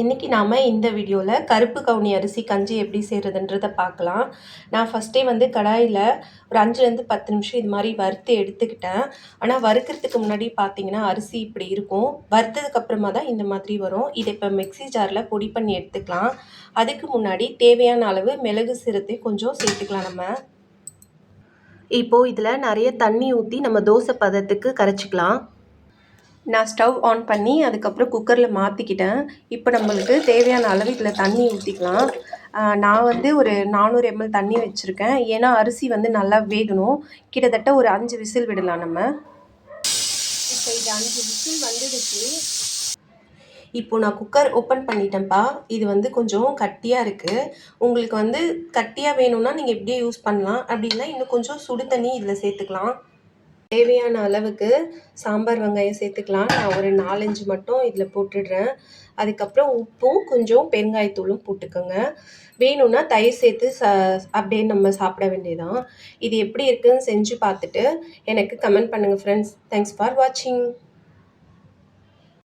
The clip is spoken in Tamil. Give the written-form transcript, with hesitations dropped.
இன்றைக்கி நாம் இந்த வீடியோவில் கருப்பு கவுனி அரிசி கஞ்சி எப்படி செய்கிறதுன்றதை பார்க்கலாம். நான் ஃபஸ்ட்டே வந்து கடாயில் ஒரு 5லேருந்து 10 நிமிஷம் இது மாதிரி வறுத்து எடுத்துக்கிட்டேன். ஆனால் வறுக்கிறதுக்கு முன்னாடி பார்த்தீங்கன்னா அரிசி இப்படி இருக்கும். வறுத்ததுக்கப்புறமா தான் இந்த மாதிரி வரும். இதை இப்போ மிக்ஸி ஜாரில் பொடி பண்ணி எடுத்துக்கலாம். அதுக்கு முன்னாடி தேவையான அளவு மிளகு சீரகத்தை கொஞ்சம் சேர்த்துக்கலாம். நம்ம இப்போது இதில் நிறைய தண்ணி ஊற்றி நம்ம தோசை பதத்துக்கு கரைச்சிக்கலாம். நான் ஸ்டவ் ஆன் பண்ணி அதுக்கப்புறம் குக்கரில் மாற்றிக்கிட்டேன். இப்போ நம்மளுக்கு தேவையான அளவு இதில் தண்ணி ஊற்றிக்கலாம். நான் வந்து ஒரு 400 ml தண்ணி வச்சுருக்கேன். ஏன்னா அரிசி வந்து நல்லா வேகணும். கிட்டத்தட்ட ஒரு 5 விசில் விடலாம் நம்ம. இப்போ இது 5 விசில் வந்துடுச்சு. இப்போது நான் குக்கர் ஓப்பன் பண்ணிட்டேன்ப்பா. இது வந்து கொஞ்சம் கட்டியாக இருக்குது. உங்களுக்கு வந்து கட்டியாக வேணும்னா நீங்கள் இப்படியே யூஸ் பண்ணலாம். அப்படின்னா இன்னும் கொஞ்சம் சுடு தண்ணி இதில் சேர்த்துக்கலாம். தேவையான அளவுக்கு சாம்பார் வெங்காயம் சேர்த்துக்கலாம். நான் ஒரு 4-5 மட்டும் இதில் போட்டுடுறேன். அதுக்கப்புறம் உப்பும் கொஞ்சம் பெருங்காயத்தூளும் போட்டுக்கோங்க. வேணும்னா தயிர் சேர்த்து அப்படியே நம்ம சாப்பிட வேண்டியதான். இது எப்படி இருக்குதுன்னு செஞ்சு பார்த்துட்டு எனக்கு கமெண்ட் பண்ணுங்கள் ஃப்ரெண்ட்ஸ். தேங்க்ஸ் ஃபார் வாட்சிங்.